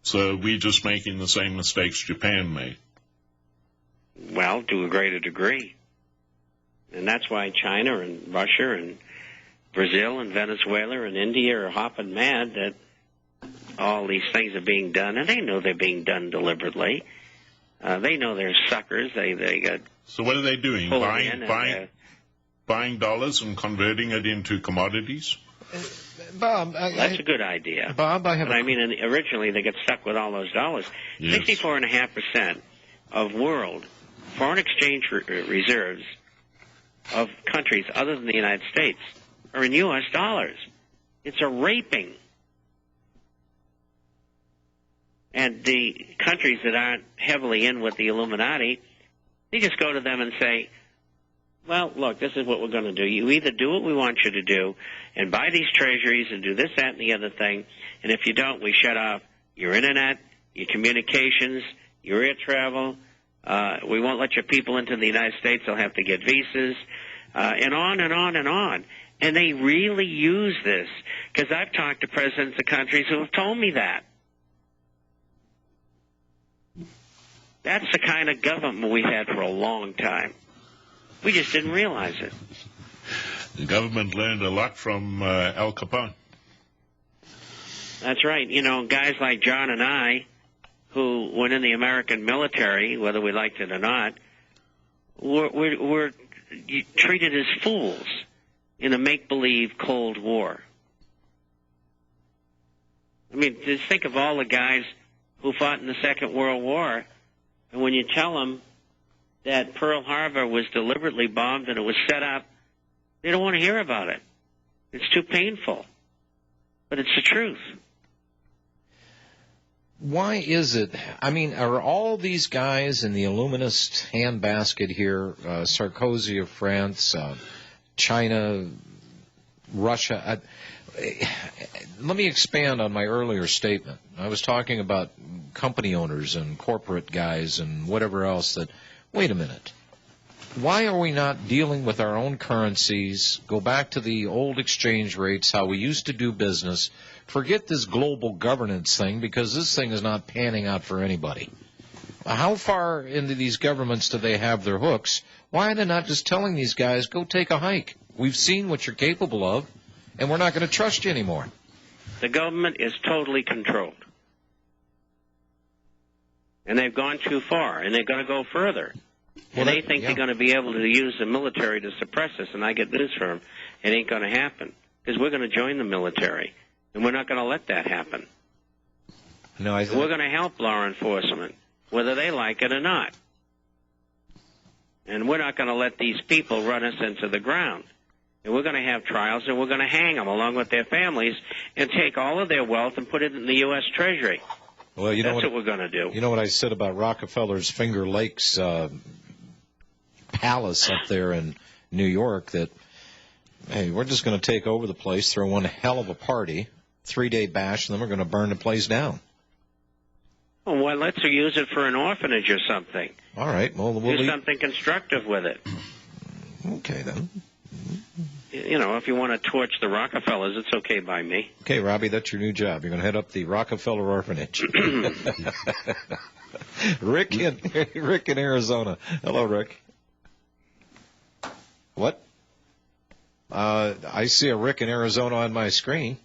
So we're just making the same mistakes Japan made. Well, to a greater degree. And that's why China and Russia and Brazil and Venezuela and India are hopping mad that all these things are being done. And they know they're being done deliberately. They know they're suckers. They got. So what are they doing? Buying dollars and converting it into commodities? Bob, that's a good idea. Bob, originally they got stuck with all those dollars. Yes. 64.5% of world foreign exchange reserves of countries other than the United States are in U.S. dollars. It's a raping. And the countries that aren't heavily in with the Illuminati, they just go to them and say, well, look, this is what we're going to do. You either do what we want you to do and buy these treasuries and do this, that, and the other thing, and if you don't, we shut off your Internet, your communications, your air travel. We won't let your people into the United States. They'll have to get visas, and on and on and on. And they really use this, because I've talked to presidents of countries who have told me that. That's the kind of government we've had for a long time. We just didn't realize it. The government learned a lot from Al Capone. That's right. You know, guys like John and I, who went in the American military, whether we liked it or not, were treated as fools in a make-believe Cold War. I mean, just think of all the guys who fought in the Second World War, and when you tell them that Pearl Harbor was deliberately bombed and it was set up, they don't want to hear about it. It's too painful. But it's the truth. Why is it? I mean, are all these guys in the Illuminist handbasket here, Sarkozy of France, China, Russia? Let me expand on my earlier statement. I was talking about company owners and corporate guys and whatever else that, wait a minute. Why are we not dealing with our own currencies, go back to the old exchange rates, how we used to do business, forget this global governance thing, because this thing is not panning out for anybody. How far into these governments do they have their hooks? Why are they not just telling these guys, go take a hike? We've seen what you're capable of, and we're not going to trust you anymore. The government is totally controlled. And they've gone too far, and they're going to go further. And they think they're going to be able to use the military to suppress us, and I get news for them. It ain't going to happen, because we're going to join the military, and we're not going to let that happen. No, we're going to help law enforcement, whether they like it or not. And we're not going to let these people run us into the ground. And we're going to have trials, and we're going to hang them along with their families and take all of their wealth and put it in the U.S. Treasury. Well, you know that's what we're going to do. You know what I said about Rockefeller's Finger Lakes palace up there in New York, that, hey, we're just going to take over the place, throw one hell of a party, 3-day bash, and then we're going to burn the place down. Well, let's use it for an orphanage or something. All right. Well, we'll do something constructive with it. Okay, then. You know, if you want to torch the Rockefellers, it's okay by me. Okay, Robbie, that's your new job. You're going to head up the Rockefeller Orphanage. Rick in Arizona. Hello, Rick. What? I see a Rick in Arizona on my screen.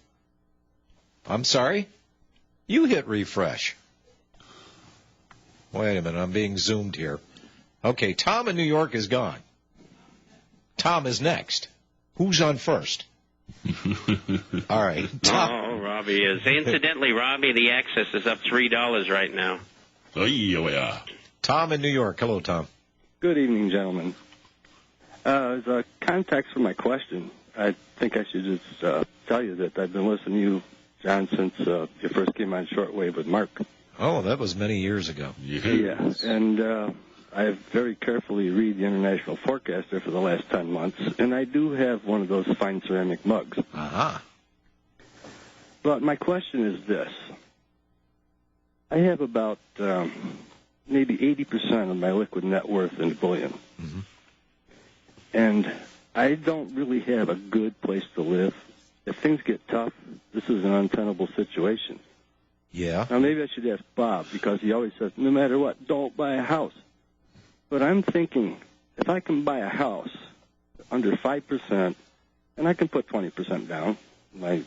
I'm sorry? You hit refresh. Wait a minute, I'm being zoomed here. Okay, Tom in New York is gone. Tom is next. Who's on first? All right. Tom. Oh, Robbie is. Incidentally, Robbie, the access is up $3 right now. Oh, yeah. Tom in New York. Hello, Tom. Good evening, gentlemen. As a context for my question, I think I should just tell you that I've been listening to you, John, since you first came on shortwave with Mark. Oh, that was many years ago. Yeah, and I very carefully read the International Forecaster for the last 10 months, and I do have one of those fine ceramic mugs. Uh-huh. But my question is this. I have about maybe 80% of my liquid net worth in bullion. Mm-hmm. And I don't really have a good place to live. If things get tough, this is an untenable situation. Yeah. Now, maybe I should ask Bob, because he always says, no matter what, don't buy a house. But I'm thinking, if I can buy a house under 5%, and I can put 20% down, my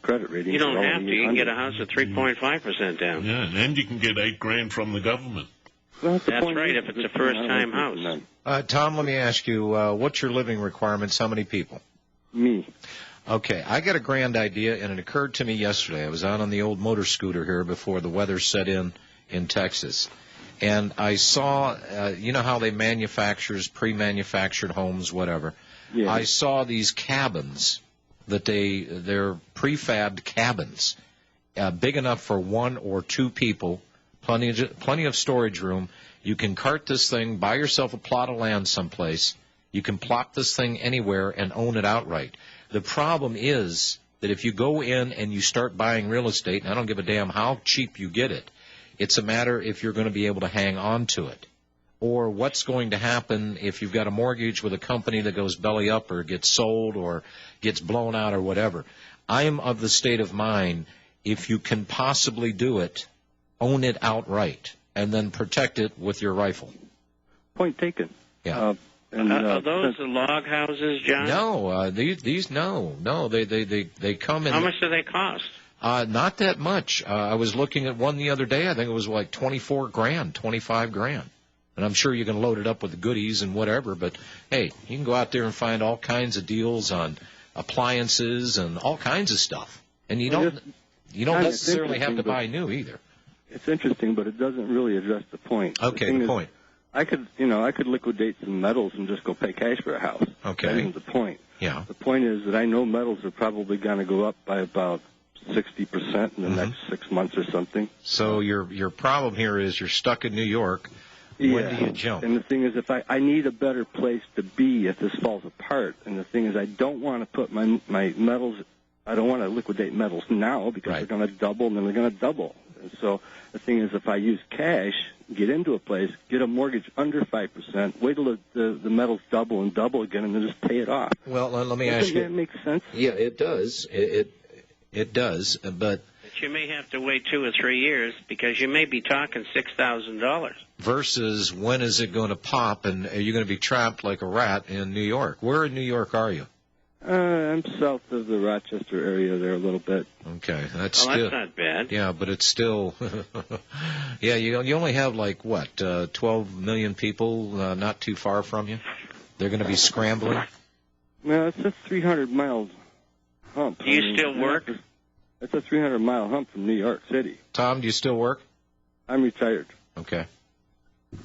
credit rating. You don't have to. You can get a house at 3.5% down. Yeah, and you can get $8,000 from the government. Well, that's right, if it's a first-time house. Tom, let me ask you, what's your living requirements? How many people? Me. Okay, I got a grand idea, and it occurred to me yesterday. I was out on the old motor scooter here before the weather set in Texas, and I saw, you know how they pre-manufactured homes, whatever. Yeah. I saw these cabins that they're prefabbed cabins, big enough for 1 or 2 people, plenty of storage room. You can cart this thing, buy yourself a plot of land someplace. You can plop this thing anywhere and own it outright. The problem is that if you go in and you start buying real estate, and I don't give a damn how cheap you get it, it's a matter if you're going to be able to hang on to it, or what's going to happen if you've got a mortgage with a company that goes belly up or gets sold or gets blown out or whatever. I am of the state of mind, if you can possibly do it, own it outright and then protect it with your rifle. Point taken. Yeah. Are those the log houses, John? No, these no, they come in. How much do they cost? Not that much. I was looking at one the other day. I think it was like $24,000, $25,000. And I'm sure you can load it up with the goodies and whatever, but hey, you can go out there and find all kinds of deals on appliances and all kinds of stuff. And you don't necessarily have to buy new either. It's interesting, but it doesn't really address the point. Okay, the point. I could liquidate some metals and just go pay cash for a house. Okay. That isn't the point. Yeah. The point is that I know metals are probably going to go up by about 60% in the next 6 months or something. So your problem here is you're stuck in New York. Yeah. When do you jump? And the thing is, if I need a better place to be if this falls apart. And the thing is, I don't want to put my metals, I don't want to liquidate metals now because they're going to double and then they're going to double. And so the thing is, if I use cash, get into a place, get a mortgage under 5%, wait till the metals double and double again, and then just pay it off. Well, let me ask you. Doesn't that make sense? Yeah, it does. It does, but you may have to wait 2 or 3 years because you may be talking $6,000. Versus when is it going to pop, and are you going to be trapped like a rat in New York? Where in New York are you? I'm south of the Rochester area there a little bit. Okay, that's not bad. Yeah, but it's still. Yeah, you only have like what 12 million people not too far from you. They're going to be scrambling. Well, it's a 300-mile hump. Do you still work? It's a 300-mile hump from New York City. Tom, do you still work? I'm retired. Okay.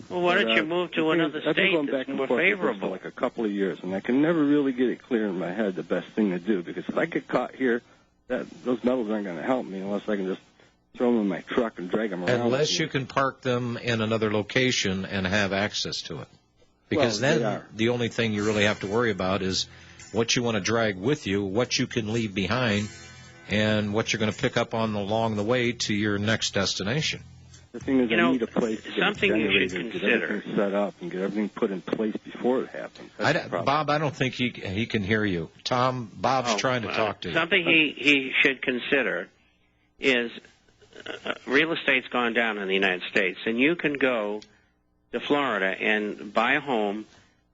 Well, why don't you move to another state that's more favorable? For like a couple of years, and I can never really get it clear in my head the best thing to do, because if I get caught here, those metals aren't going to help me unless I can just throw them in my truck and drag them around. Unless you can park them in another location and have access to it. Because then the only thing you really have to worry about is what you want to drag with you, what you can leave behind, and what you're going to pick up on along the way to your next destination. The thing is, I need a place to get something you should generated, consider. get everything set up, and get everything put in place before it happens. Bob, I don't think he can hear you. Tom, Bob's trying to talk to you. Something he should consider is real estate's gone down in the United States, and you can go to Florida and buy a home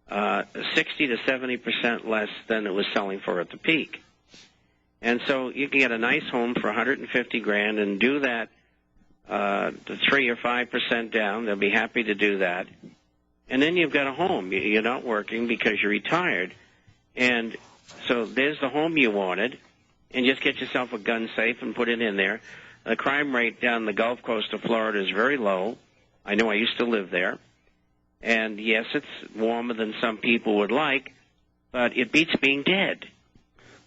60 to 70% less than it was selling for at the peak. And so you can get a nice home for $150,000 and do that to 3 or 5% down. They'll be happy to do that. And then you've got a home. You're not working because you're retired. And so there's the home you wanted. And just get yourself a gun safe and put it in there. The crime rate down the Gulf Coast of Florida is very low. I know I used to live there. And, yes, it's warmer than some people would like, but it beats being dead.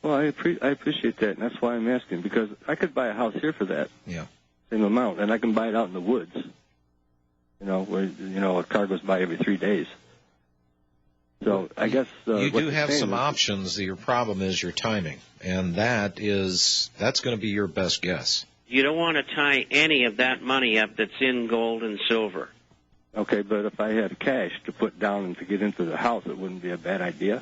Well, I appreciate that, and that's why I'm asking, because I could buy a house here for that. Yeah. Same amount, and I can buy it out in the woods. Where a car goes by every 3 days. So I guess you do have some options. Your problem is your timing, and that's going to be your best guess. You don't want to tie any of that money up that's in gold and silver. Okay, but if I had cash to put down and to get into the house, it wouldn't be a bad idea.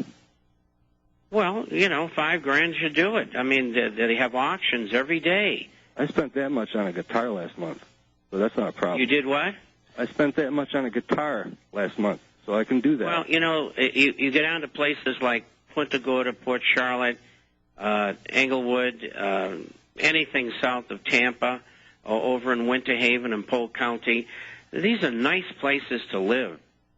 Well, $5,000 should do it. I mean, they have auctions every day. I spent that much on a guitar last month, so that's not a problem. You did what? I spent that much on a guitar last month, so I can do that. Well, you get down to places like Punta Gorda, Port Charlotte, Englewood, anything south of Tampa, or over in Winter Haven and Polk County. These are nice places to live.